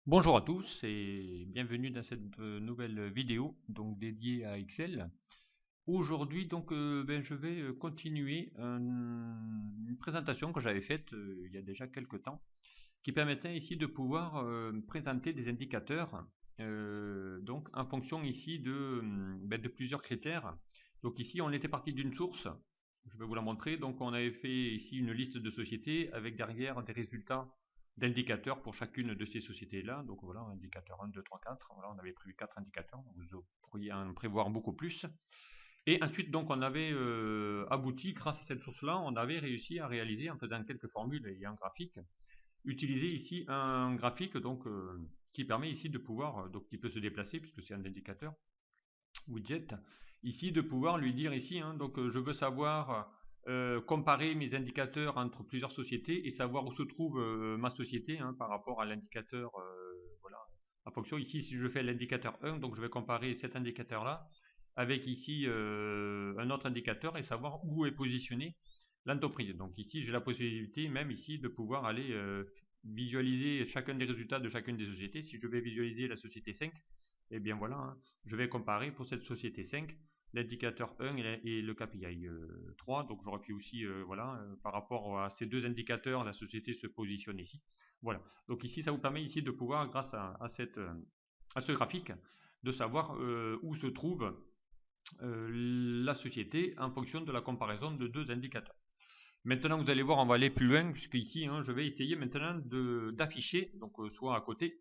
Bonjour à tous et bienvenue dans cette nouvelle vidéo donc dédiée à Excel. Aujourd'hui je vais continuer une présentation que j'avais faite il y a déjà quelques temps qui permettait ici de pouvoir présenter des indicateurs donc en fonction ici de plusieurs critères. Donc ici on était parti d'une source, je vais vous la montrer. Donc on avait fait ici une liste de sociétés avec derrière des résultats d'indicateurs pour chacune de ces sociétés-là. Donc voilà, indicateur 1, 2, 3, 4. Voilà, on avait prévu 4 indicateurs. Vous pourriez en prévoir beaucoup plus. Et ensuite, donc, on avait abouti, grâce à cette source-là, on avait réussi à réaliser, en faisant quelques formules et un graphique, utiliser ici un graphique qui permet ici de pouvoir, donc qui peut se déplacer, puisque c'est un indicateur widget, ici de pouvoir lui dire ici, hein, je veux savoir comparer mes indicateurs entre plusieurs sociétés et savoir où se trouve ma société, hein, par rapport à l'indicateur, voilà, en fonction ici si je fais l'indicateur 1, donc je vais comparer cet indicateur là avec ici un autre indicateur et savoir où est positionné l'entreprise. Donc ici j'ai la possibilité même ici de pouvoir aller visualiser chacun des résultats de chacune des sociétés. Si je vais visualiser la société 5, et bien voilà, hein, je vais comparer pour cette société 5 l'indicateur 1 et le KPI 3. Donc j'aurais pu aussi, voilà, par rapport à ces deux indicateurs, la société se positionne ici. Voilà. Donc ici, ça vous permet ici de pouvoir, grâce à ce graphique, de savoir où se trouve la société en fonction de la comparaison de deux indicateurs. Maintenant, vous allez voir, on va aller plus loin, puisque ici, hein, je vais essayer maintenant d'afficher, donc soit à côté,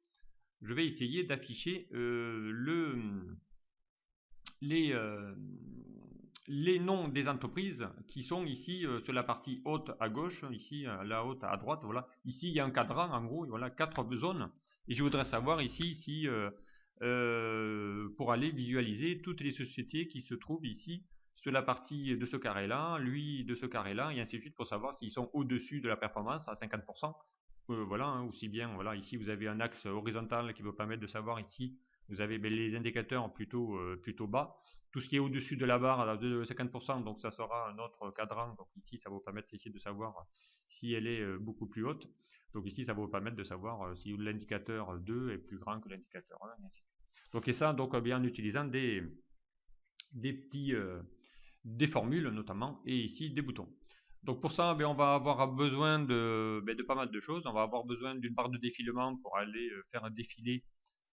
je vais essayer d'afficher les, euh, les noms des entreprises qui sont ici sur la partie haute à gauche, ici la haute à droite, voilà. Ici, il y a un cadran, en gros, voilà, 4 zones. Et je voudrais savoir ici si, pour aller visualiser toutes les sociétés qui se trouvent ici sur la partie de ce carré-là, lui de ce carré-là, et ainsi de suite, pour savoir s'ils sont au-dessus de la performance à 50%. Voilà, hein, aussi bien, voilà, ici vous avez un axe horizontal qui vous permettre de savoir ici, vous avez les indicateurs plutôt bas. Tout ce qui est au-dessus de la barre de 50%, donc ça sera un autre cadran. Donc ici, ça va vous permettre ici de savoir si elle est beaucoup plus haute. Donc ici, ça va vous permettre de savoir si l'indicateur 2 est plus grand que l'indicateur 1, et ainsi de suite. Donc et ça, donc bien en utilisant des petits des formules notamment, et ici des boutons. Donc pour ça, on va avoir besoin de pas mal de choses. On va avoir besoin d'une barre de défilement pour aller faire défiler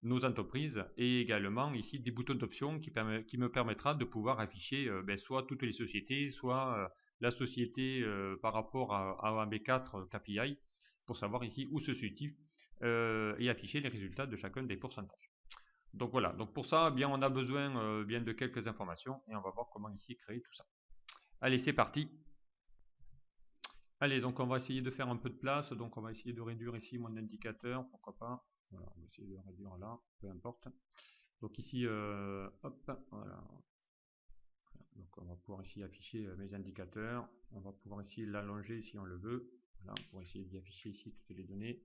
nos entreprises, et également ici des boutons d'options qui me permettra de pouvoir afficher soit toutes les sociétés, soit la société par rapport à un B4 KPI, pour savoir ici où se situe et afficher les résultats de chacun des pourcentages. Donc voilà, donc pour ça, bien on a besoin bien de quelques informations, et on va voir comment ici créer tout ça. Allez, c'est parti. Allez, donc on va essayer de faire un peu de place. Donc on va essayer de réduire ici mon indicateur, pourquoi pas. Voilà, on va essayer de réduire là, peu importe. Donc ici, hop, voilà. Donc on va pouvoir ici afficher mes indicateurs. On va pouvoir ici l'allonger si on le veut. Voilà, pour essayer d'y afficher ici toutes les données.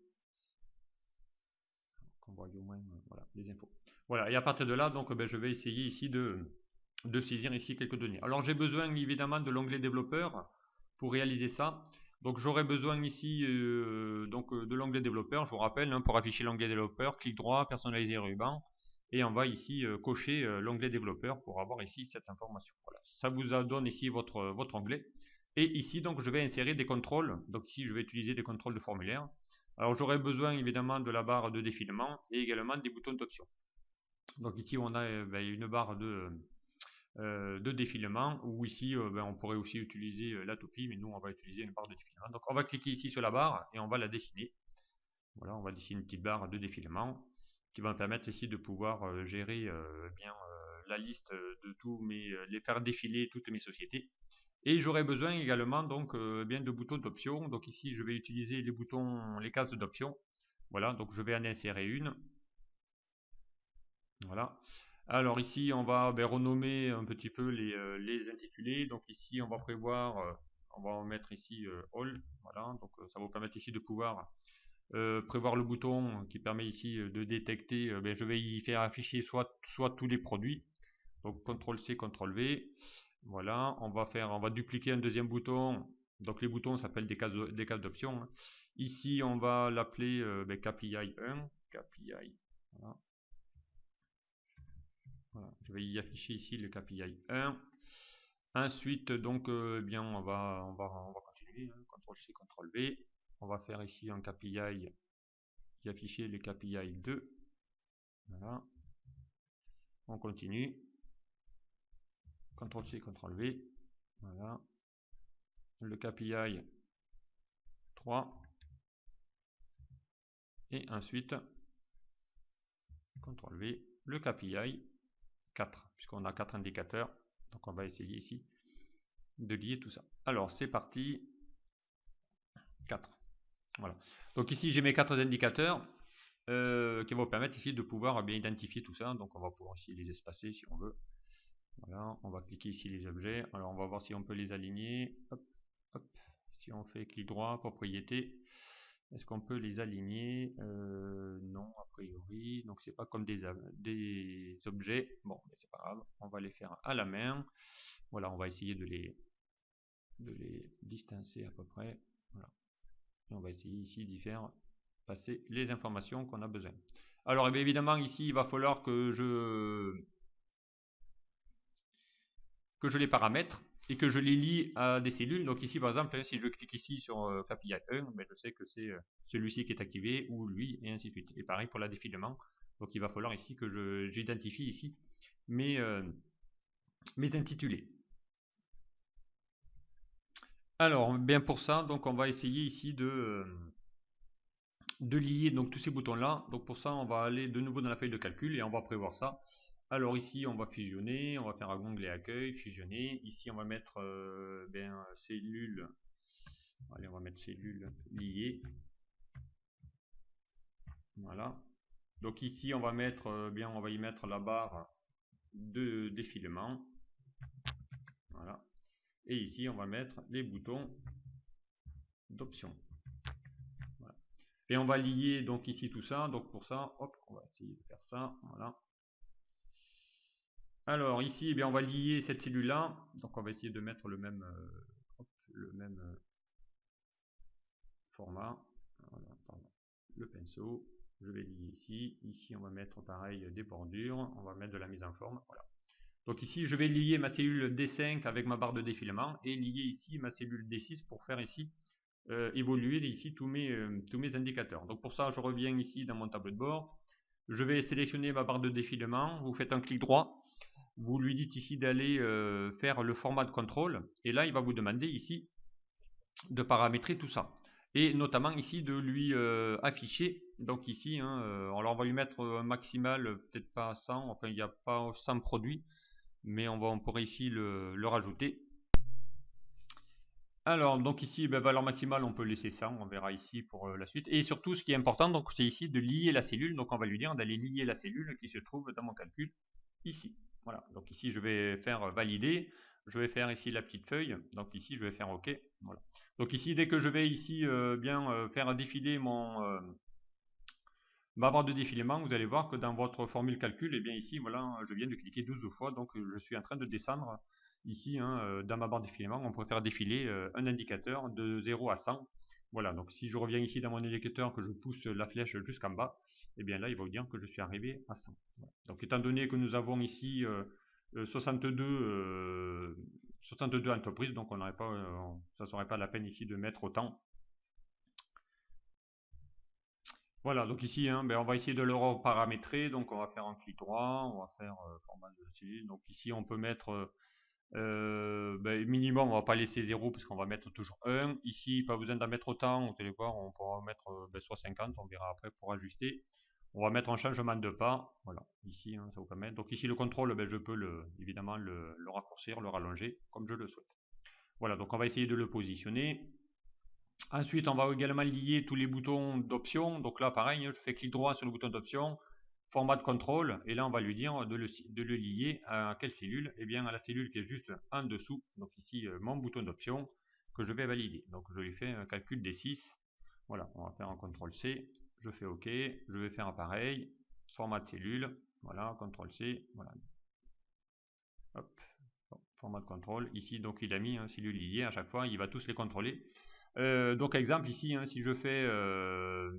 Qu'on voit au moins voilà, les infos. Voilà, et à partir de là, donc je vais essayer ici de saisir ici quelques données. Alors j'ai besoin évidemment de l'onglet développeur pour réaliser ça. Donc j'aurai besoin ici de l'onglet développeur. Je vous rappelle, hein, pour afficher l'onglet développeur, clic droit, personnaliser ruban, et on va ici cocher l'onglet développeur pour avoir ici cette information. Voilà. Ça vous donne ici votre onglet. Et ici, donc, je vais insérer des contrôles. Donc ici, je vais utiliser des contrôles de formulaire. Alors j'aurai besoin évidemment de la barre de défilement et également des boutons d'option. Donc ici, on a une barre de défilement, ou ici on pourrait aussi utiliser la toupie, mais nous on va utiliser une barre de défilement. Donc on va cliquer ici sur la barre et on va la dessiner. Voilà, on va dessiner une petite barre de défilement qui va me permettre ici de pouvoir gérer bien la liste de tous les faire défiler toutes mes sociétés. Et j'aurai besoin également donc bien de boutons d'options. Donc ici je vais utiliser les cases d'options. Voilà, donc je vais en insérer une. Voilà. Alors ici, on va renommer un petit peu les intitulés. Donc ici, on va prévoir, on va en mettre ici All. Voilà, donc ça va vous permettre ici de pouvoir prévoir le bouton qui permet ici de détecter. Je vais y faire afficher soit tous les produits. Donc CTRL C, CTRL V. Voilà, on va dupliquer un deuxième bouton. Donc les boutons s'appellent des cases d'options, hein. Ici, on va l'appeler KPI 1. KPI. Voilà. Voilà. Je vais y afficher ici le KPI 1. Ensuite, donc, bien, on va continuer. Hein. CTRL-C, CTRL-V. On va faire ici un KPI qui afficher le KPI 2. Voilà. On continue. CTRL-C, CTRL-V. Voilà. Le KPI 3. Et ensuite, CTRL-V, le KPI 4, puisqu'on a 4 indicateurs. Donc on va essayer ici de lier tout ça. Alors c'est parti. 4. Voilà. Donc ici j'ai mes 4 indicateurs qui vont permettre ici de pouvoir bien identifier tout ça. Donc on va pouvoir ici les espacer si on veut. Voilà, on va cliquer ici les objets. Alors on va voir si on peut les aligner. Hop, hop. Si on fait clic droit, propriété, est-ce qu'on peut les aligner? Non, a priori. Donc c'est pas comme des objets. Bon, mais c'est pas grave. On va les faire à la main. Voilà, on va essayer de les distancer à peu près. Voilà. Et on va essayer ici d'y faire passer les informations qu'on a besoin. Alors bien évidemment ici il va falloir que je les paramètre et que je les lie à des cellules. Donc ici par exemple si je clique ici sur KPI 1, ben, je sais que c'est celui-ci qui est activé ou lui et ainsi de suite. Et pareil pour la défilement. Donc il va falloir ici que j'identifie ici mes intitulés. Alors bien pour ça donc on va essayer ici de lier donc tous ces boutons là. Donc pour ça on va aller de nouveau dans la feuille de calcul et on va prévoir ça. Alors ici on va fusionner, on va faire un onglet accueil, fusionner. Ici on va mettre cellules. Allez, on va mettre cellules liées. Voilà. Donc ici on va mettre on va y mettre la barre de défilement. Voilà. Et ici on va mettre les boutons d'options. Voilà. Et on va lier donc ici tout ça. Donc pour ça, hop, on va essayer de faire ça. Voilà. Alors ici, eh bien, on va lier cette cellule là. Donc on va essayer de mettre le même format. Voilà, le pinceau. Je vais lier ici. Ici, on va mettre pareil des bordures. On va mettre de la mise en forme. Voilà. Donc ici, je vais lier ma cellule D5 avec ma barre de défilement et lier ici ma cellule D6 pour faire ici évoluer ici tous mes indicateurs. Donc pour ça, je reviens ici dans mon tableau de bord. Je vais sélectionner ma barre de défilement. Vous faites un clic droit. Vous lui dites ici d'aller faire le format de contrôle. Et là, il va vous demander ici de paramétrer tout ça. Et notamment ici de lui afficher. Donc ici, hein, alors on va lui mettre un maximal, peut-être pas à 100. Enfin, il n'y a pas 100 produits. Mais on pourrait ici le rajouter. Alors, donc ici, valeur maximale, on peut laisser ça. On verra ici pour la suite. Et surtout, ce qui est important, donc c'est ici de lier la cellule. Donc on va lui dire d'aller lier la cellule qui se trouve dans mon calcul ici. Voilà, donc ici je vais faire valider, je vais faire ici la petite feuille, donc ici je vais faire OK. Voilà. Donc ici dès que je vais ici faire défiler ma barre de défilement, vous allez voir que dans votre formule calcul, et bien ici voilà, je viens de cliquer 12 fois, donc je suis en train de descendre ici dans ma barre de défilement, on pourrait faire défiler un indicateur de 0 à 100. Voilà, donc si je reviens ici dans mon indicateur, que je pousse la flèche jusqu'en bas, et bien là il va vous dire que je suis arrivé à 100. Voilà. Donc étant donné que nous avons ici 62 entreprises, donc on n'aurait pas, ça ne serait pas la peine ici de mettre autant. Voilà, donc ici, hein, on va essayer de le reparamétrer. Donc on va faire un clic droit, on va faire format de cellule. Donc ici on peut mettre minimum, on va pas laisser 0 parce qu'on va mettre toujours 1. Ici, pas besoin d'en mettre autant, vous allez voir, on pourra mettre soit 50, on verra après pour ajuster. On va mettre un changement de pas, voilà, ici, hein, ça vous permet. Donc ici le contrôle, je peux évidemment le raccourcir, le rallonger comme je le souhaite. Voilà, donc on va essayer de le positionner. Ensuite, on va également lier tous les boutons d'options. Donc là, pareil, je fais clic droit sur le bouton d'option, format de contrôle, et là, on va lui dire de le lier à quelle cellule? Eh bien, à la cellule qui est juste en dessous. Donc ici, mon bouton d'option que je vais valider. Donc je lui fais un calcul des 6. Voilà, on va faire un CTRL C. Je fais OK. Je vais faire un pareil. Format de cellule. Voilà, CTRL C. Voilà. Hop. Format de contrôle. Ici, donc il a mis un cellule liée à chaque fois. Il va tous les contrôler. Donc exemple ici, hein, si je fais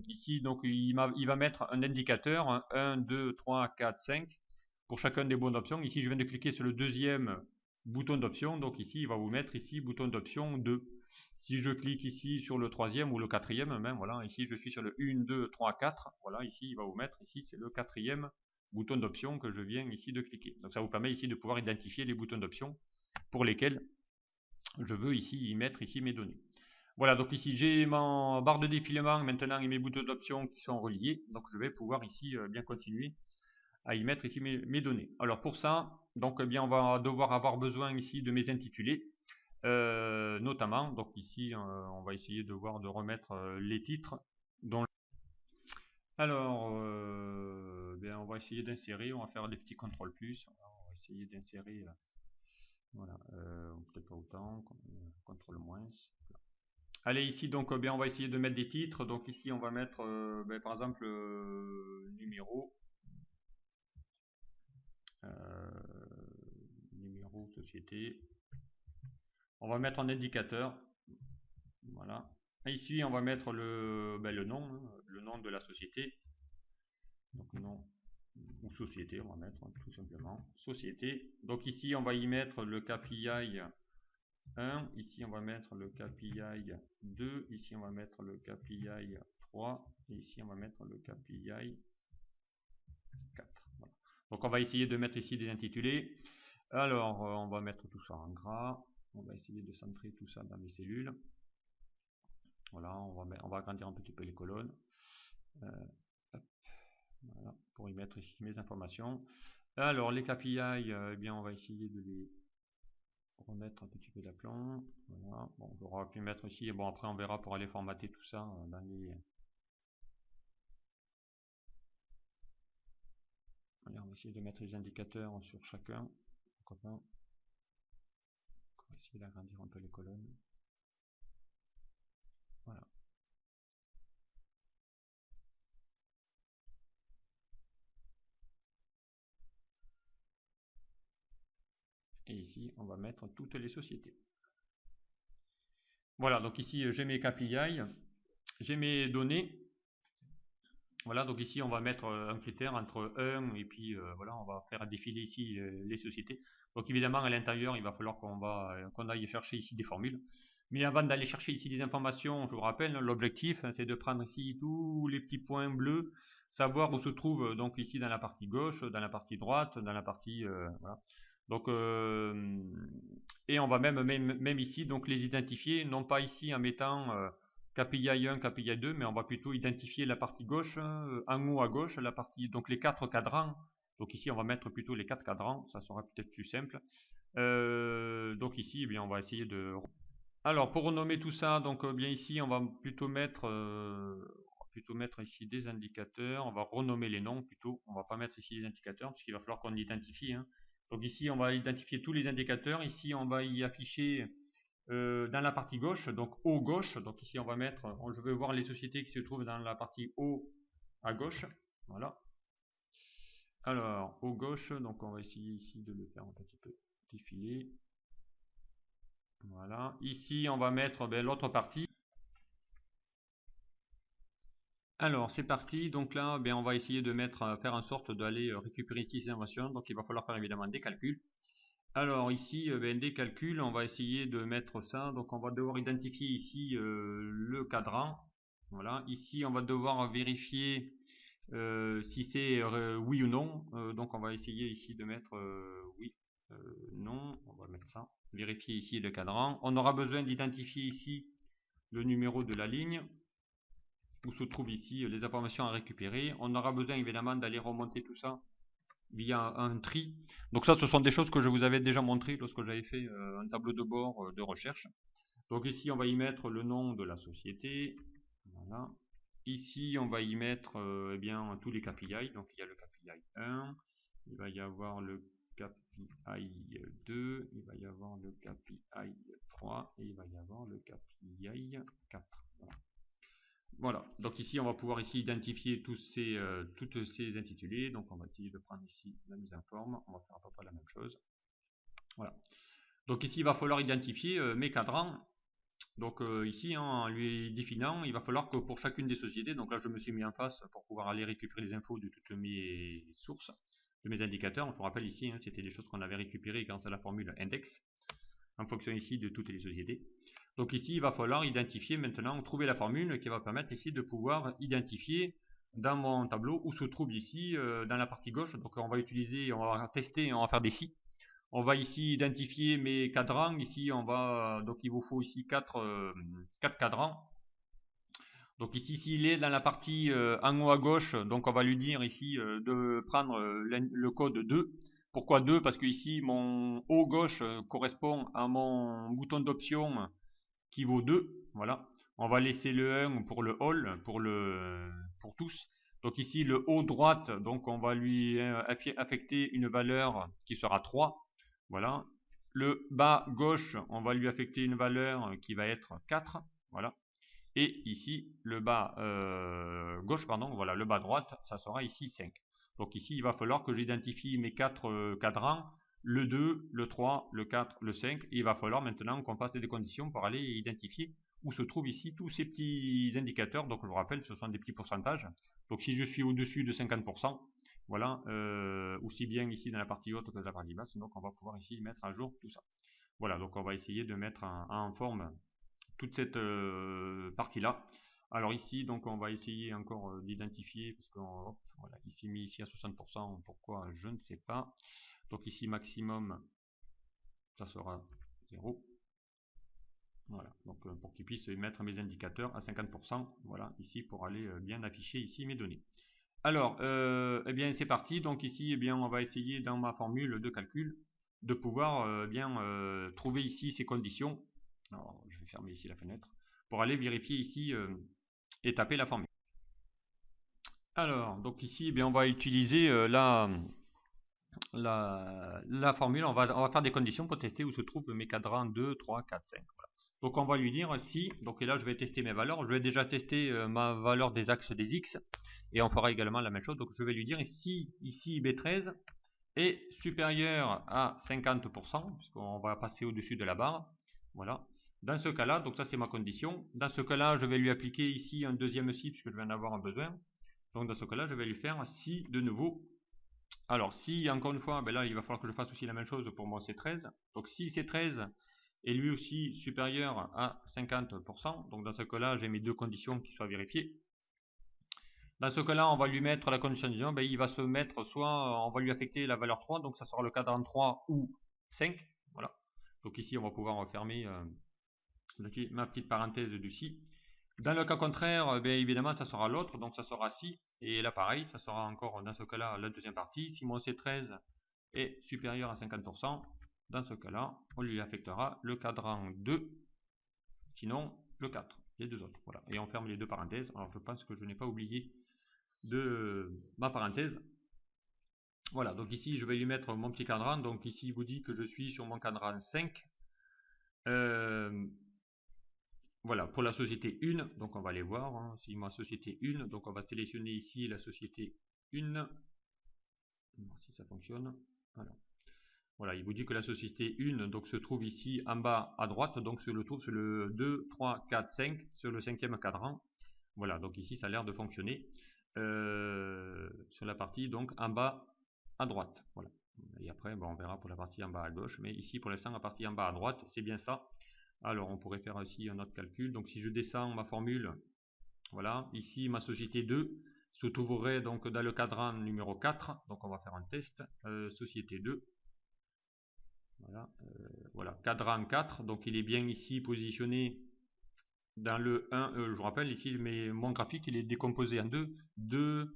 ici, donc il va mettre un indicateur, hein, 1, 2, 3, 4, 5 pour chacun des bouts d'option. Ici je viens de cliquer sur le deuxième bouton d'option, donc ici il va vous mettre ici bouton d'option 2. Si je clique ici sur le troisième ou le quatrième, même voilà, ici je suis sur le 1, 2, 3, 4, voilà, ici il va vous mettre, ici c'est le quatrième bouton d'option que je viens ici de cliquer. Donc ça vous permet ici de pouvoir identifier les boutons d'option pour lesquels je veux ici y mettre ici mes données. Voilà, donc ici j'ai ma barre de défilement maintenant et mes boutons d'options qui sont reliés, donc je vais pouvoir ici bien continuer à y mettre ici mes données. Alors pour ça, donc bien on va devoir avoir besoin ici de mes intitulés, notamment, donc ici on va essayer de voir de remettre les titres. Alors, bien on va essayer d'insérer, on va faire des petits contrôle plus, on va essayer d'insérer, voilà, peut-être pas autant, contrôle moins. Allez ici donc bien on va essayer de mettre des titres, donc ici on va mettre ben, par exemple numéro numéro société, on va mettre un indicateur, voilà, et ici on va mettre ben, le nom, hein, le nom de la société, donc nom ou société, on va mettre tout simplement société. Donc ici on va y mettre le KPI 1, ici on va mettre le KPI 2, ici on va mettre le KPI 3, et ici on va mettre le KPI 4. Voilà. Donc on va essayer de mettre ici des intitulés. Alors on va mettre tout ça en gras, on va essayer de centrer tout ça dans les cellules. Voilà, on va agrandir un petit peu les colonnes. Voilà, pour y mettre ici mes informations. Alors les KPI, eh bien on va essayer de les remettre un petit peu d'aplomb. Voilà. Bon, j'aurais pu mettre ici, bon après on verra pour aller formater tout ça dans les... Allez, on va essayer de mettre les indicateurs sur chacun. Pourquoi pas. On va essayer d'agrandir un peu les colonnes. Voilà. Et ici, on va mettre toutes les sociétés. Voilà, donc ici, j'ai mes KPI, j'ai mes données. Voilà, donc ici, on va mettre un critère entre 1 et puis voilà, on va faire défiler ici les sociétés. Donc évidemment, à l'intérieur, il va falloir qu'on aille chercher ici des formules. Mais avant d'aller chercher ici des informations, je vous rappelle, l'objectif, c'est de prendre ici tous les petits points bleus, savoir où se trouve donc ici dans la partie gauche, dans la partie droite, dans la partie... voilà. Donc, et on va même ici donc les identifier, non pas ici en mettant KPI 1, KPI 2, mais on va plutôt identifier la partie gauche, en haut à gauche, la partie, donc les 4 cadrans. Donc ici, on va mettre plutôt les 4 cadrans, ça sera peut-être plus simple. Donc ici, eh bien, on va essayer de... Alors, pour renommer tout ça, donc bien ici, on va plutôt mettre ici des indicateurs. On va renommer les noms plutôt. On va pas mettre ici des indicateurs, parce qu'il va falloir qu'on identifie. Hein. Donc ici, on va identifier tous les indicateurs. Ici, on va y afficher dans la partie gauche, donc haut gauche. Donc ici, on va mettre, je veux voir les sociétés qui se trouvent dans la partie haut à gauche. Voilà. Alors, haut gauche, donc on va essayer ici de le faire un petit peu défiler. Voilà. Ici, on va mettre l'autre partie. Alors, c'est parti. Donc là, on va essayer de faire en sorte d'aller récupérer ici ces informations. Donc, il va falloir faire évidemment des calculs. Alors ici, des calculs, on va essayer de mettre ça. Donc, on va devoir identifier ici le cadran. Voilà. Ici, on va devoir vérifier si c'est oui ou non. Donc, on va essayer ici de mettre oui, non. On va mettre ça. Vérifier ici le cadran. On aura besoin d'identifier ici le numéro de la ligne où se trouvent ici les informations à récupérer. On aura besoin évidemment d'aller remonter tout ça via un tri. Donc ça, ce sont des choses que je vous avais déjà montré lorsque j'avais fait un tableau de bord de recherche. Donc ici, on va y mettre le nom de la société. Voilà. Ici, on va y mettre eh bien, tous les KPI. Donc il y a le KPI 1, il va y avoir le KPI 2, il va y avoir le KPI 3 et il va y avoir le KPI 4. Voilà. Voilà, donc ici on va pouvoir ici identifier toutes ces intitulés. Donc on va essayer de prendre ici la mise en forme, on va faire à peu près la même chose. Voilà. Donc ici il va falloir identifier mes cadrans. Donc ici, hein, en lui définant, il va falloir que pour chacune des sociétés, donc là je me suis mis en face pour pouvoir aller récupérer les infos de toutes mes sources, de mes indicateurs. Je vous rappelle ici, hein, c'était des choses qu'on avait récupérées grâce à la formule index, en fonction ici de toutes les sociétés. Donc ici, il va falloir identifier maintenant, trouver la formule qui va permettre ici de pouvoir identifier dans mon tableau où se trouve ici dans la partie gauche. Donc on va utiliser, on va tester, on va faire des si. On va ici identifier mes cadrans. Ici, on va donc il vous faut ici 4 cadrans. Donc ici, s'il est dans la partie en haut à gauche, donc on va lui dire ici de prendre le code 2. Pourquoi 2? Parce que ici, mon haut gauche correspond à mon bouton d'option qui vaut 2. Voilà. On va laisser le 1 pour le all, pour tous. Donc ici, le haut droite, donc on va lui affecter une valeur qui sera 3. Voilà. Le bas gauche, on va lui affecter une valeur qui va être 4. Voilà. Et ici, le bas gauche, pardon, voilà, le bas droite, ça sera ici 5. Donc ici, il va falloir que j'identifie mes 4 cadrans, le 2, le 3, le 4, le 5. Et il va falloir maintenant qu'on fasse des conditions pour aller identifier où se trouvent ici tous ces petits indicateurs. Donc je vous rappelle, ce sont des petits pourcentages. Donc si je suis au-dessus de 50%, voilà, aussi bien ici dans la partie haute que dans la partie basse, donc on va pouvoir ici mettre à jour tout ça. Voilà, donc on va essayer de mettre en forme toute cette partie là. Alors ici, donc on va essayer encore d'identifier, parce que voilà, ici mis ici à 60%, pourquoi je ne sais pas. Donc ici maximum, ça sera 0. Voilà, donc pour qu'ils puissent mettre mes indicateurs à 50%, voilà, ici pour aller bien afficher ici mes données. Alors, eh bien c'est parti, donc ici, eh bien on va essayer dans ma formule de calcul de pouvoir bien trouver ici ces conditions. Alors, je vais fermer ici la fenêtre pour aller vérifier ici et taper la formule. Alors, donc ici, eh bien, on va utiliser la formule, on va faire des conditions pour tester où se trouvent mes cadrans 2, 3, 4, 5. Voilà. Donc on va lui dire si, donc et là je vais tester mes valeurs, je vais déjà tester ma valeur des axes des X, et on fera également la même chose, donc je vais lui dire si ici B13 est supérieur à 50%, puisqu'on va passer au-dessus de la barre, voilà. Dans ce cas-là, donc ça c'est ma condition, dans ce cas-là je vais lui appliquer ici un deuxième si, puisque je vais en avoir un besoin, donc dans ce cas-là je vais lui faire si de nouveau. Alors si encore une fois, ben là il va falloir que je fasse aussi la même chose pour mon C13, donc si C13 est lui aussi supérieur à 50%, donc dans ce cas-là j'ai mes deux conditions qui soient vérifiées. Dans ce cas-là, on va lui mettre la condition disant, ben, il va se mettre soit on va lui affecter la valeur 3, donc ça sera le cadran 3 ou 5. Voilà. Donc ici, on va pouvoir refermer ma petite parenthèse du si. Dans le cas contraire, bien évidemment, ça sera l'autre, donc ça sera si. Et là, pareil, ça sera encore dans ce cas-là la deuxième partie. Si mon C13 est supérieur à 50%, dans ce cas-là, on lui affectera le cadran 2, sinon le 4, les deux autres. Voilà. Et on ferme les deux parenthèses. Alors je pense que je n'ai pas oublié de ma parenthèse. Voilà, donc ici je vais lui mettre mon petit cadran. Donc ici il vous dit que je suis sur mon cadran 5. Voilà, pour la société 1, donc on va aller voir, hein, si ma société 1, donc on va sélectionner ici la société 1, si ça fonctionne. Voilà, il vous dit que la société 1 donc, se trouve ici en bas à droite, donc se le trouve sur le 2, 3, 4, 5, sur le 5e cadran. Voilà, donc ici ça a l'air de fonctionner sur la partie donc en bas à droite. Voilà. Et après, bon, on verra pour la partie en bas à gauche, mais ici pour l'instant la partie en bas à droite, c'est bien ça. Alors on pourrait faire aussi un autre calcul. Donc si je descends ma formule, voilà, ici ma société 2 se trouverait donc dans le cadran numéro 4. Donc on va faire un test. Société 2. Voilà, voilà, cadran 4. Donc il est bien ici positionné dans le 1. Je vous rappelle ici, mais mon graphique il est décomposé en 2. 2,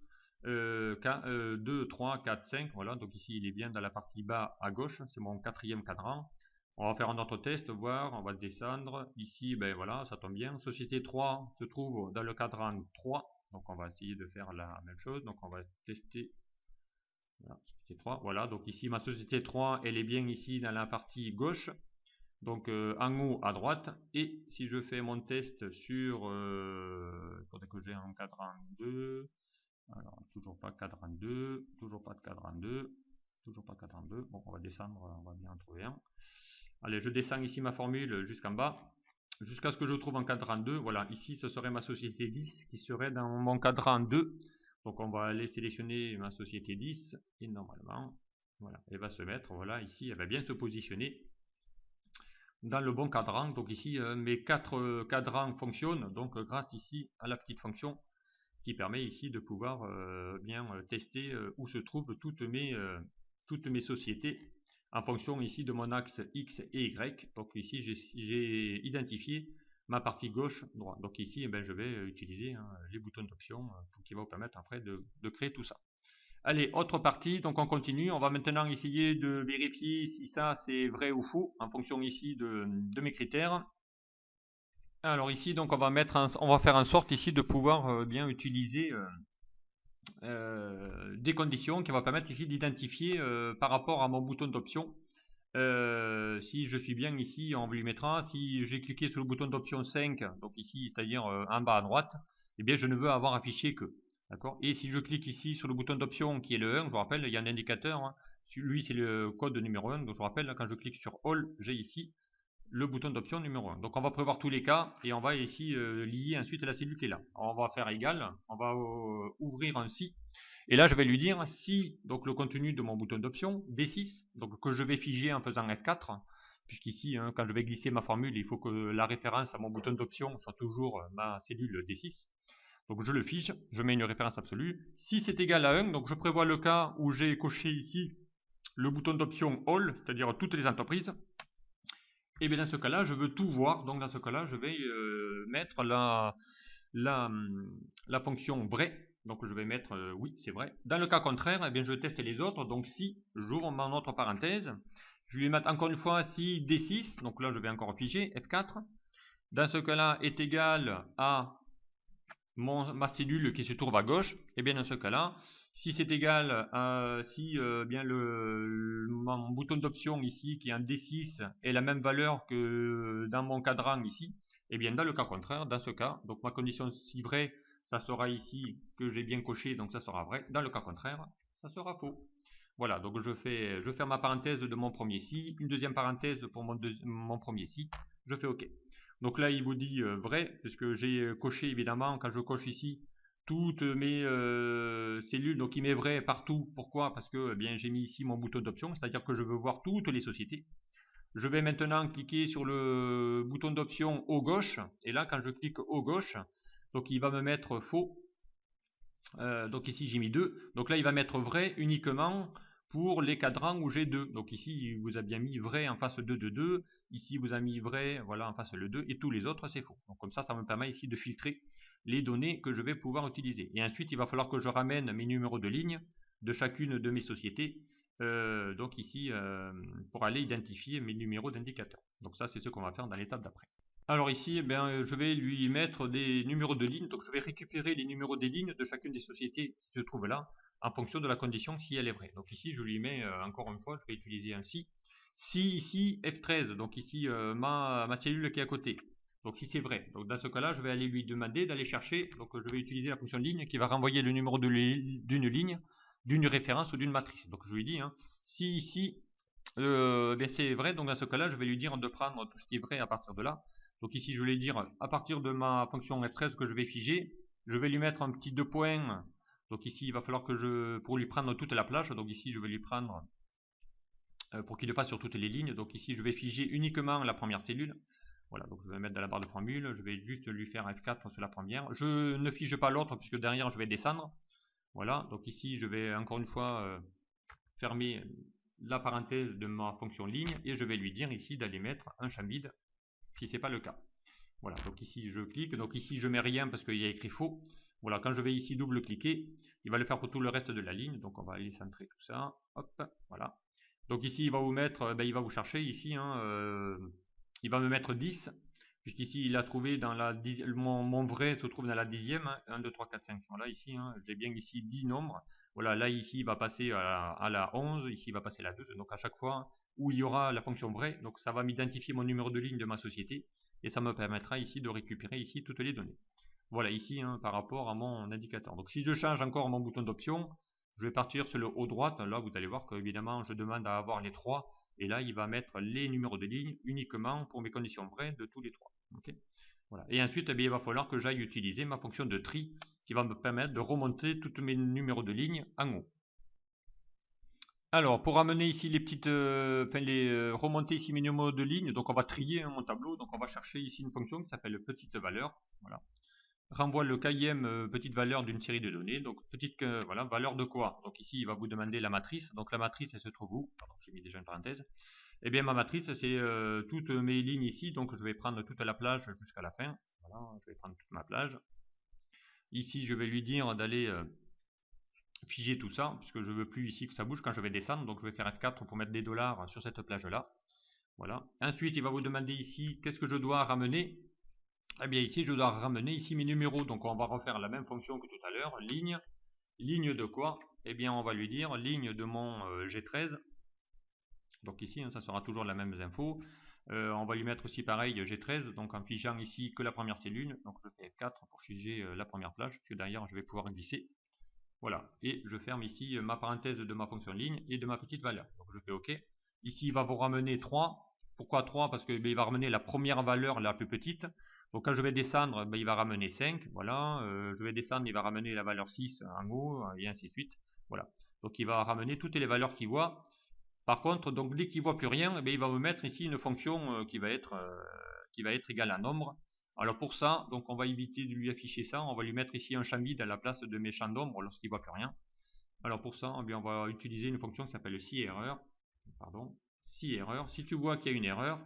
3, 4, 5. Voilà, donc ici il est bien dans la partie bas à gauche. C'est mon quatrième cadran. On va faire un autre test, voir, on va descendre. Ici, ben voilà, ça tombe bien. Société 3 se trouve dans le cadran 3. Donc on va essayer de faire la même chose. Donc on va tester. Voilà, société 3. Voilà, donc ici ma société 3, elle est bien ici dans la partie gauche. Donc en haut à droite. Et si je fais mon test sur... il faudrait que j'ai un cadran 2. Alors toujours pas cadran 2. Toujours pas de cadran 2. Toujours pas de cadran 2. Bon, on va descendre, on va bien en trouver un. Allez, je descends ici ma formule jusqu'en bas. jusqu'à ce que je trouve un cadran 2. Voilà, ici ce serait ma société 10 qui serait dans mon cadran 2. Donc on va aller sélectionner ma société 10 et normalement, voilà, elle va se mettre, voilà, ici, elle va bien se positionner dans le bon cadran. Donc ici, mes 4 cadrans fonctionnent, donc grâce ici à la petite fonction qui permet ici de pouvoir bien tester où se trouvent toutes mes sociétés en fonction ici de mon axe X et Y. Donc ici, j'ai identifié ma partie gauche, droite. Donc ici, eh ben, je vais utiliser les boutons d'option qui vont vous permettre après de créer tout ça. Allez, autre partie, donc on continue. On va maintenant essayer de vérifier si ça c'est vrai ou faux en fonction ici de mes critères. Alors ici, donc on va faire en sorte ici de pouvoir bien utiliser des conditions qui vont permettre ici d'identifier par rapport à mon bouton d'option si je suis bien ici, on lui mettra, si j'ai cliqué sur le bouton d'option 5, donc ici, c'est-à-dire en bas à droite, eh bien je ne veux avoir affiché que. D'accord. Et si je clique ici sur le bouton d'option qui est le 1, je vous rappelle, il y a un indicateur, hein, lui c'est le code numéro 1, donc je vous rappelle, quand je clique sur All, j'ai ici le bouton d'option numéro 1. Donc on va prévoir tous les cas et on va ici lier ensuite la cellule qui est là. Alors, on va faire égal, on va ouvrir un si. Et là je vais lui dire si donc le contenu de mon bouton d'option D6, donc que je vais figer en faisant F4, puisqu'ici hein, quand je vais glisser ma formule, il faut que la référence à mon bouton d'option soit toujours ma cellule D6. Donc je le fige, je mets une référence absolue. Si c'est égal à 1, donc je prévois le cas où j'ai coché ici le bouton d'option All, c'est-à-dire toutes les entreprises. Et bien dans ce cas-là, je veux tout voir. Donc dans ce cas-là, je vais mettre la fonction vrai. Donc je vais mettre oui, c'est vrai. Dans le cas contraire, eh bien, je teste les autres. Donc si j'ouvre mon autre parenthèse, je vais mettre encore une fois si D6. Donc là, je vais encore figer F4. Dans ce cas-là, est égal à ma cellule qui se trouve à gauche. Et bien dans ce cas-là, si c'est égal à si bien mon bouton d'option ici qui est en D6 est la même valeur que dans mon cadran ici, et bien dans le cas contraire, dans ce cas, donc ma condition si vrai, ça sera ici que j'ai bien coché, donc ça sera vrai. Dans le cas contraire, ça sera faux. Voilà, donc je ferme ma parenthèse de mon premier si, une deuxième parenthèse pour mon premier si, je fais OK. Donc là, il vous dit vrai, puisque j'ai coché évidemment, quand je coche ici, toutes mes cellules, donc il met vrai partout. Pourquoi? Parce que bien j'ai mis ici mon bouton d'option, c'est-à-dire que je veux voir toutes les sociétés. Je vais maintenant cliquer sur le bouton d'option haut gauche, et là quand je clique haut gauche, donc il va me mettre faux. Donc ici j'ai mis 2, donc là il va mettre vrai uniquement pour les cadrans où j'ai 2. Donc ici il vous a bien mis vrai en face 2 de 2, ici il vous a mis vrai voilà en face le 2 et tous les autres c'est faux. Donc comme ça me permet ici de filtrer les données que je vais pouvoir utiliser. Et ensuite il va falloir que je ramène mes numéros de ligne de chacune de mes sociétés donc ici pour aller identifier mes numéros d'indicateurs. Donc ça c'est ce qu'on va faire dans l'étape d'après. Alors ici, eh bien, je vais lui mettre des numéros de ligne. Donc je vais récupérer les numéros des lignes de chacune des sociétés qui se trouvent là, en fonction de la condition si elle est vraie. Donc ici, je lui mets encore une fois, je vais utiliser un si. Si ici F13, donc ici ma cellule qui est à côté. Donc si c'est vrai, donc dans ce cas-là, je vais aller lui demander d'aller chercher. Donc je vais utiliser la fonction ligne qui va renvoyer le numéro d'une ligne, d'une référence ou d'une matrice. Donc je lui dis, hein, si ici c'est vrai, donc dans ce cas-là, je vais lui dire de prendre tout ce qui est vrai à partir de là. Donc ici, je vais lui dire, à partir de ma fonction F13 que je vais figer, je vais lui mettre un petit 2 points. Donc ici, il va falloir que pour lui prendre toute la plage, donc ici, je vais lui prendre, pour qu'il le fasse sur toutes les lignes. Donc ici, je vais figer uniquement la première cellule. Voilà, donc je vais mettre dans la barre de formule, je vais juste lui faire F4 sur la première. Je ne fige pas l'autre, puisque derrière, je vais descendre. Voilà, donc ici, je vais encore une fois fermer la parenthèse de ma fonction ligne et je vais lui dire ici d'aller mettre un champ vide si ce n'est pas le cas. Voilà, donc ici je clique, donc ici je mets rien parce qu'il y a écrit faux. Voilà, quand je vais ici double cliquer, il va le faire pour tout le reste de la ligne, donc on va aller centrer tout ça, hop, voilà. Donc ici il va vous mettre, il va vous chercher ici, hein, il va me mettre 10, puisqu'ici il a trouvé dans la mon vrai se trouve dans la dixième, hein, 1, 2, 3, 4, 5, voilà ici, hein, j'ai bien ici 10 nombres, voilà, là ici il va passer à la 11, ici il va passer à la 12, donc à chaque fois où il y aura la fonction vrai, donc ça va m'identifier mon numéro de ligne de ma société, et ça me permettra ici de récupérer ici toutes les données. Voilà ici hein, par rapport à mon indicateur. Donc si je change encore mon bouton d'option, je vais partir sur le haut droite, là vous allez voir que évidemment je demande à avoir les 3, et là il va mettre les numéros de ligne uniquement pour mes conditions vraies de tous les 3. Okay, voilà. Et ensuite, eh bien, il va falloir que j'aille utiliser ma fonction de tri qui va me permettre de remonter tous mes numéros de ligne en haut. Alors, pour ramener ici les petites, remonter ici mes numéros de ligne, donc on va trier mon tableau, donc on va chercher ici une fonction qui s'appelle petite valeur, voilà. Renvoie le km petite valeur d'une série de données, donc petite voilà, valeur de quoi? Donc ici il va vous demander la matrice, donc la matrice elle se trouve où? Pardon, j'ai mis déjà une parenthèse. Eh bien ma matrice c'est toutes mes lignes ici, donc je vais prendre toute la plage jusqu'à la fin, voilà, je vais prendre toute ma plage. Ici je vais lui dire d'aller figer tout ça, puisque je veux plus ici que ça bouge quand je vais descendre, donc je vais faire F4 pour mettre des dollars sur cette plage là. Voilà. Ensuite il va vous demander ici qu'est-ce que je dois ramener. Eh bien ici je dois ramener ici mes numéros, donc on va refaire la même fonction que tout à l'heure, ligne de quoi? Eh bien on va lui dire ligne de mon G13, donc ici hein, ça sera toujours la même info. On va lui mettre aussi pareil G13, donc en figeant ici que la première cellule, donc je fais F4 pour figer la première plage, puisque derrière je vais pouvoir glisser. Voilà, et je ferme ici ma parenthèse de ma fonction ligne et de ma petite valeur. Donc je fais OK. Ici, il va vous ramener 3. Pourquoi 3? Parce qu'il va ramener la première valeur la plus petite. Donc quand je vais descendre, il va ramener 5. Voilà, je vais descendre, il va ramener la valeur 6 en haut, et ainsi de suite. Voilà, donc il va ramener toutes les valeurs qu'il voit. Par contre, donc dès qu'il ne voit plus rien, il va me mettre ici une fonction qui va être égale à nombre. Alors pour ça, donc on va éviter de lui afficher ça, on va lui mettre ici un champ vide à la place de mes champs d'ombre lorsqu'il ne voit plus rien. Alors pour ça, on va utiliser une fonction qui s'appelle si-erreur. Pardon, si-erreur. Si tu vois qu'il y a une erreur,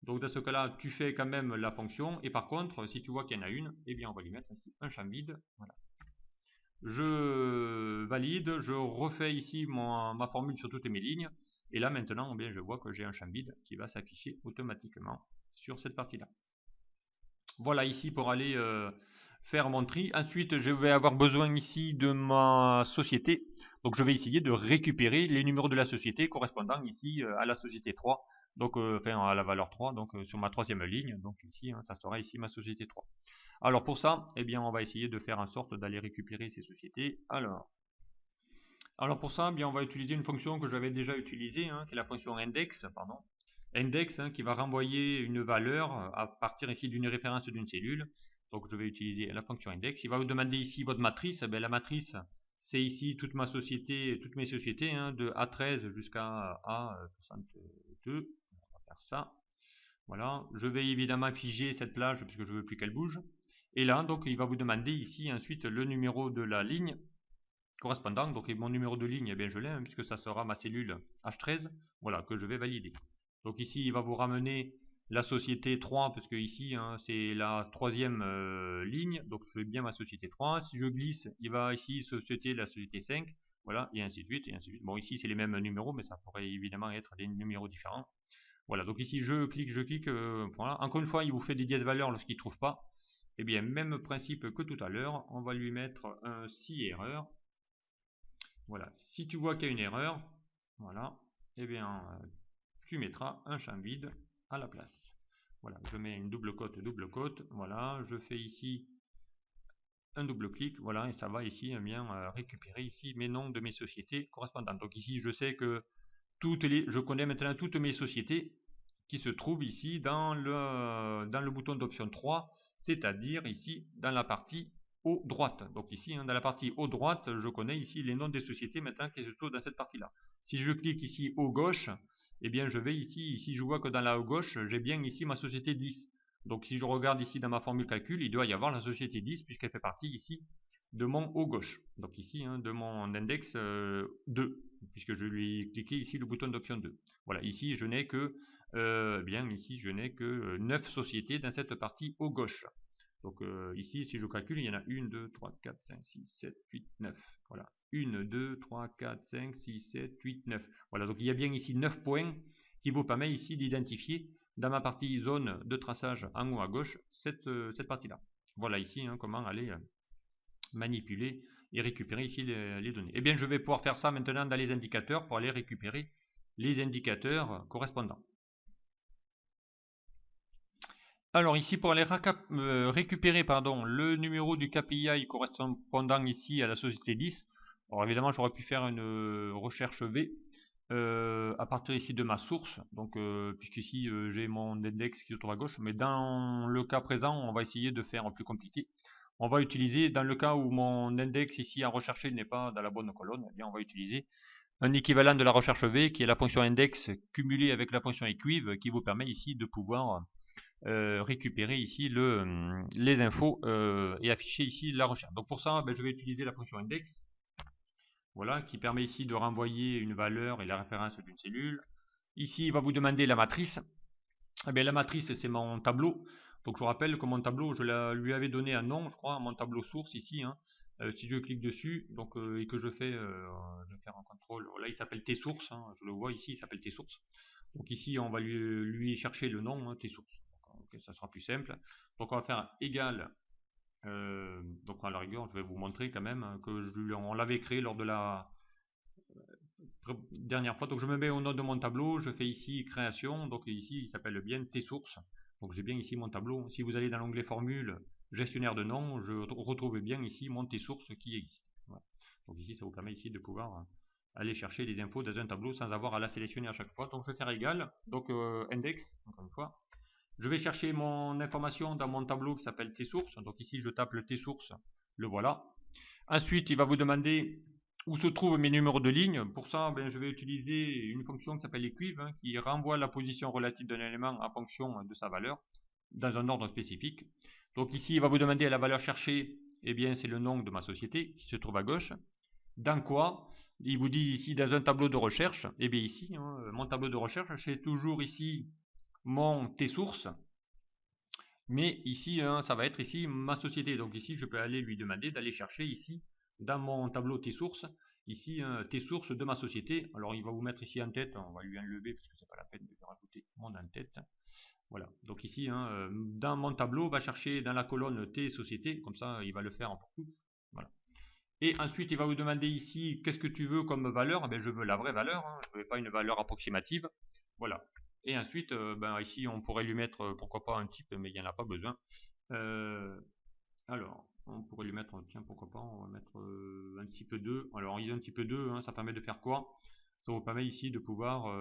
donc dans ce cas-là, tu fais quand même la fonction. Et par contre, si tu vois qu'il y en a une, eh bien on va lui mettre ici un champ vide. Voilà. Je valide, je refais ici ma formule sur toutes mes lignes. Et là maintenant, eh bien, je vois que j'ai un champ vide qui va s'afficher automatiquement sur cette partie-là. Voilà ici pour aller faire mon tri. Ensuite, je vais avoir besoin ici de ma société. Donc, je vais essayer de récupérer les numéros de la société correspondant ici à la société 3. Donc, enfin, à la valeur 3, donc sur ma troisième ligne. Donc, ici, hein, ça sera ici ma société 3. Alors, pour ça, eh bien, on va essayer de faire en sorte d'aller récupérer ces sociétés. Alors pour ça, eh bien, on va utiliser une fonction que j'avais déjà utilisée, hein, qui est la fonction index, pardon. Index hein, qui va renvoyer une valeur à partir ici d'une référence d'une cellule. Donc je vais utiliser la fonction index. Il va vous demander ici votre matrice. La matrice, c'est ici toute ma société, toutes mes sociétés, hein, de A13 jusqu'à A62. On va faire ça. Voilà. Je vais évidemment figer cette plage puisque je ne veux plus qu'elle bouge. Et là, donc, il va vous demander ici ensuite le numéro de la ligne correspondant. Donc mon numéro de ligne, eh bien, je l'ai, hein, puisque ça sera ma cellule H13, voilà, que je vais valider. Donc ici, il va vous ramener la société 3, parce que ici, hein, c'est la troisième ligne, donc je vais bien ma société 3. Si je glisse, il va ici société la société 5, voilà, et ainsi de suite, et ainsi de suite. Bon, ici, c'est les mêmes numéros, mais ça pourrait évidemment être des numéros différents. Voilà, donc ici, je clique, voilà. Encore une fois, il vous fait des dièses valeurs lorsqu'il ne trouve pas. Eh bien, même principe que tout à l'heure, on va lui mettre un si erreur. Voilà, si tu vois qu'il y a une erreur, voilà, eh bien, tu mettras un champ vide à la place. Voilà, je mets une double côte, voilà, je fais ici un double clic, voilà, et ça va ici bien récupérer ici mes noms de mes sociétés correspondantes. Donc ici, je sais que je connais maintenant toutes mes sociétés qui se trouvent ici dans le bouton d'option 3, c'est-à-dire ici dans la partie haut droite. Donc ici, hein, dans la partie haut droite, je connais ici les noms des sociétés maintenant qui se trouvent dans cette partie-là. Si je clique ici haut gauche, eh bien je vais ici je vois que dans la haut gauche, j'ai bien ici ma société 10. Donc si je regarde ici dans ma formule calcul, il doit y avoir la société 10 puisqu'elle fait partie ici de mon haut gauche. Donc ici, hein, de mon index 2, puisque je lui ai cliqué ici le bouton d'option 2. Voilà, ici je n'ai que ici je n'ai que 9 sociétés dans cette partie haut gauche. Donc ici, si je calcule, il y en a 1, 2, 3, 4, 5, 6, 7, 8, 9. Voilà. 1, 2, 3, 4, 5, 6, 7, 8, 9. Voilà, donc il y a bien ici 9 points qui vous permettent ici d'identifier dans ma partie zone de traçage en haut à gauche cette partie-là. Voilà ici hein, comment aller manipuler et récupérer ici les données. Eh bien, je vais pouvoir faire ça maintenant dans les indicateurs pour aller récupérer les indicateurs correspondants. Alors ici pour aller récupérer le numéro du KPI correspondant ici à la société 10. Alors évidemment j'aurais pu faire une recherche V. à partir ici de ma source, donc puisqu'ici j'ai mon index qui se trouve à gauche, mais dans le cas présent, on va essayer de faire plus compliqué. On va utiliser, dans le cas où mon index ici à rechercher n'est pas dans la bonne colonne, eh bien on va utiliser un équivalent de la recherche V qui est la fonction index cumulée avec la fonction equiv qui vous permet ici de pouvoir récupérer ici les infos et afficher ici la recherche. Donc pour ça, je vais utiliser la fonction index. Voilà, qui permet ici de renvoyer une valeur et la référence d'une cellule. Ici, il va vous demander la matrice. Eh bien, la matrice, c'est mon tableau. Donc, je vous rappelle que mon tableau, je lui avais donné un nom, je crois, à mon tableau source ici. Hein. Si je clique dessus donc, et que je vais faire un contrôle, là, il s'appelle T-source. Hein, je le vois ici, il s'appelle T-source. Donc, ici, on va lui chercher le nom, hein, T-source. Okay, ça sera plus simple. Donc, on va faire égal. Donc à la rigueur, je vais vous montrer quand même que on l'avait créé lors de la dernière fois. Donc je me mets au nom de mon tableau, je fais ici création, donc ici il s'appelle bien T-source. Donc j'ai bien ici mon tableau. Si vous allez dans l'onglet formule, gestionnaire de nom, je retrouve bien ici mon T-source qui existe. Voilà. Donc ici ça vous permet ici de pouvoir aller chercher les infos dans un tableau sans avoir à la sélectionner à chaque fois. Donc je vais faire égal, donc index, encore une fois. Je vais chercher mon information dans mon tableau qui s'appelle T-source. Donc ici, je tape le T-source, le voilà. Ensuite, il va vous demander où se trouvent mes numéros de ligne. Pour ça, je vais utiliser une fonction qui s'appelle equiv, hein, qui renvoie la position relative d'un élément en fonction de sa valeur, dans un ordre spécifique. Donc ici, il va vous demander la valeur cherchée, eh bien c'est le nom de ma société qui se trouve à gauche. Dans quoi? Il vous dit ici dans un tableau de recherche. Eh bien ici, hein, mon tableau de recherche, c'est toujours ici mon T-source, mais ici hein, ça va être ici ma société. Donc ici je peux aller lui demander d'aller chercher ici dans mon tableau T-source, ici T-source de ma société. Alors il va vous mettre ici en tête, on va lui enlever parce que c'est pas la peine de lui rajouter mon en tête. Voilà, donc ici hein, dans mon tableau, va chercher dans la colonne T société, comme ça il va le faire pour tous. Voilà. Et ensuite il va vous demander ici qu'est-ce que tu veux comme valeur. Je veux la vraie valeur, hein, je ne veux pas une valeur approximative. Voilà. Et ensuite, ici, on pourrait lui mettre, pourquoi pas, un type, mais il n'y en a pas besoin. Alors, on pourrait lui mettre, tiens, pourquoi pas, on va mettre un type 2. Alors, il y a un type 2, hein, ça permet de faire quoi? Ça vous permet ici de pouvoir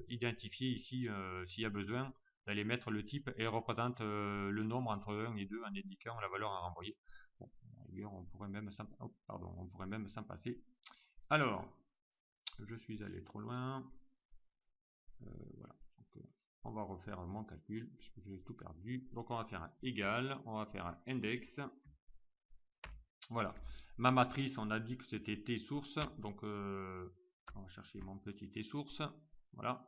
identifier ici, s'il y a besoin, d'aller mettre le type et représente le nombre entre 1 et 2 en indiquant la valeur à renvoyer. Bon, on pourrait même s'en passer. Alors, je suis allé trop loin. Voilà. Donc, on va refaire mon calcul puisque j'ai tout perdu. Donc on va faire un égal, on va faire un index. Voilà. Ma matrice, on a dit que c'était T source. Donc on va chercher mon petit T source. Voilà.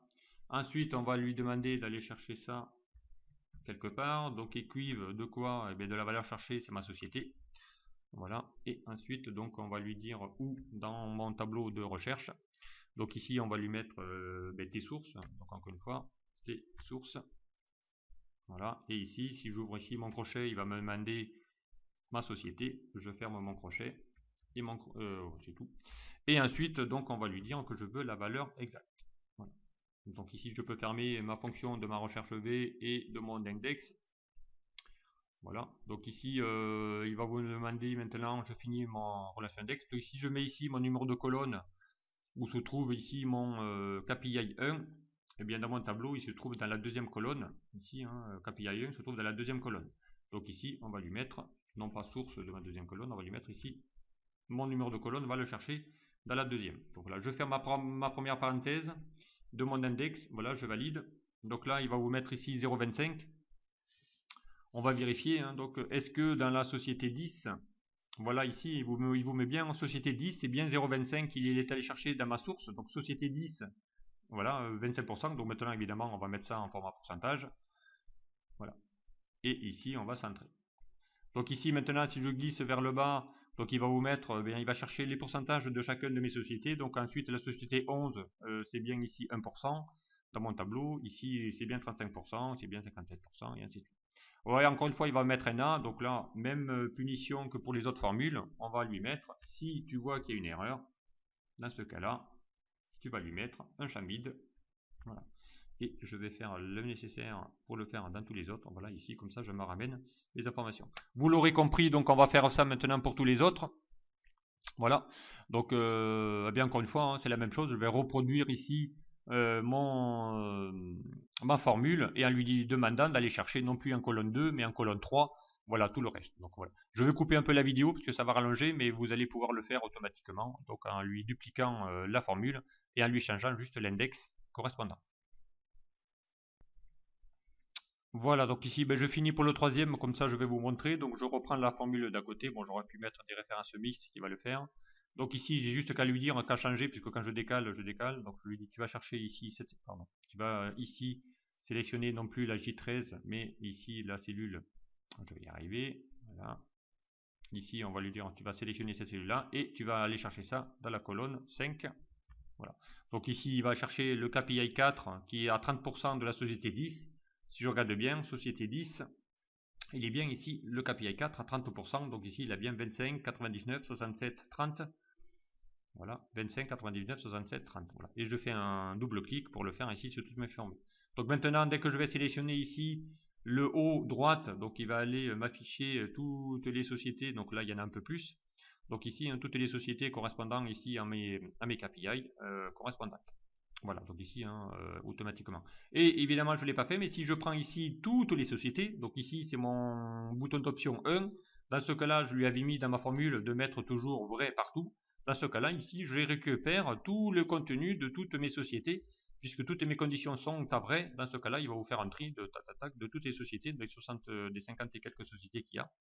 Ensuite, on va lui demander d'aller chercher ça quelque part. Donc equiv de quoi? Eh bien, de la valeur cherchée, c'est ma société. Voilà. Et ensuite, donc on va lui dire où dans mon tableau de recherche. Donc ici, on va lui mettre T source. Donc encore une fois, T source. Voilà. Et ici, si j'ouvre ici mon crochet, il va me demander ma société. Je ferme mon crochet et c'est tout. Et ensuite, donc, on va lui dire que je veux la valeur exacte. Voilà. Donc ici, je peux fermer ma fonction de ma recherche V et de mon index. Voilà. Donc ici, il va vous demander maintenant, je finis mon relation index. Donc ici, je mets ici mon numéro de colonne où se trouve ici mon KPI 1, et bien dans mon tableau, il se trouve dans la deuxième colonne. Ici, hein, KPI 1 se trouve dans la deuxième colonne. Donc ici, on va lui mettre, non pas source de ma deuxième colonne, on va lui mettre ici mon numéro de colonne, on va le chercher dans la deuxième. Donc là, je ferme ma première parenthèse de mon index. Voilà, je valide. Donc là, il va vous mettre ici 0,25. On va vérifier. Hein, donc, est-ce que dans la société 10, voilà, ici, il vous met bien en société 10, c'est bien 0,25 qu'il est allé chercher dans ma source. Donc, société 10, voilà, 25%. Donc, maintenant, évidemment, on va mettre ça en format pourcentage. Voilà. Et ici, on va centrer. Donc, ici, maintenant, si je glisse vers le bas, donc il va vous mettre, il va chercher les pourcentages de chacune de mes sociétés. Donc, ensuite, la société 11, c'est bien ici 1% dans mon tableau. Ici, c'est bien 35%, c'est bien 57%, et ainsi de suite. Ouais, encore une fois, il va mettre un A. Donc là, même punition que pour les autres formules, on va lui mettre, si tu vois qu'il y a une erreur, dans ce cas-là, tu vas lui mettre un champ vide. Voilà. Et je vais faire le nécessaire pour le faire dans tous les autres. Voilà, ici, comme ça, je me ramène les informations. Vous l'aurez compris, donc on va faire ça maintenant pour tous les autres. Voilà, donc eh bien encore une fois, hein, c'est la même chose. Je vais reproduire ici ma formule et en lui demandant d'aller chercher non plus en colonne 2 mais en colonne 3. Voilà tout le reste. Donc voilà. Je vais couper un peu la vidéo parce que ça va rallonger, mais vous allez pouvoir le faire automatiquement. Donc en lui dupliquant la formule et en lui changeant juste l'index correspondant. Voilà, donc ici ben, je finis pour le troisième, comme ça je vais vous montrer. Donc je reprends la formule d'à côté. Bon, j'aurais pu mettre des références mixtes qui va le faire. Donc ici j'ai juste qu'à lui dire qu'à changer, puisque quand je décale, je décale. Donc je lui dis tu vas chercher ici, pardon, tu vas ici sélectionner non plus la J13, mais ici la cellule, je vais y arriver, voilà. Ici on va lui dire tu vas sélectionner cette cellule là et tu vas aller chercher ça dans la colonne 5. Voilà. Donc ici, il va chercher le KPI 4 qui est à 30% de la société 10. Si je regarde bien, société 10, il est bien ici le KPI 4 à 30%. Donc ici, il a bien 25, 99, 67, 30. Voilà, 25, 99, 67, 30. Voilà. Et je fais un double clic pour le faire ici sur toutes mes formules. Donc maintenant, dès que je vais sélectionner ici le haut droite, donc il va aller m'afficher toutes les sociétés. Donc là, il y en a un peu plus. Donc ici, hein, toutes les sociétés correspondant ici à mes KPI correspondantes. Voilà, donc ici, hein, automatiquement. Et évidemment, je ne l'ai pas fait, mais si je prends ici toutes les sociétés, donc ici, c'est mon bouton d'option 1. Dans ce cas-là, je lui avais mis dans ma formule de mettre toujours vrai partout. Dans ce cas-là, ici, je récupère tout le contenu de toutes mes sociétés, puisque toutes mes conditions sont à vrai. Dans ce cas-là, il va vous faire un tri de toutes les sociétés, des 50 et quelques sociétés qu'il y a,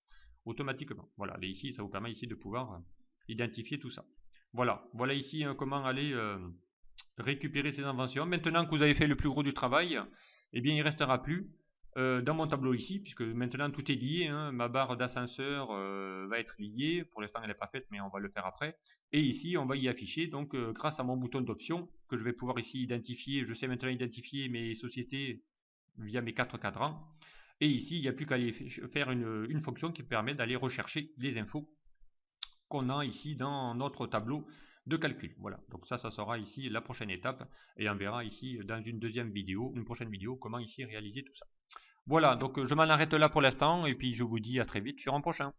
automatiquement. Voilà, et ici, ça vous permet ici de pouvoir identifier tout ça. Voilà, voilà ici comment aller récupérer ces inventions. Maintenant que vous avez fait le plus gros du travail, eh bien, il ne restera plus dans mon tableau ici, puisque maintenant tout est lié, hein. Ma barre d'ascenseur va être liée. Pour l'instant, elle n'est pas faite, mais on va le faire après. Et ici, on va y afficher, donc grâce à mon bouton d'option, que je vais pouvoir ici identifier. Je sais maintenant identifier mes sociétés via mes 4 cadrans. Et ici, il n'y a plus qu'à faire une fonction qui permet d'aller rechercher les infos qu'on a ici dans notre tableau de calcul. Voilà, donc ça sera ici la prochaine étape et on verra ici dans une deuxième vidéo, une prochaine vidéo, comment ici réaliser tout ça. Voilà, donc je m'en arrête là pour l'instant et puis je vous dis à très vite sur un prochain.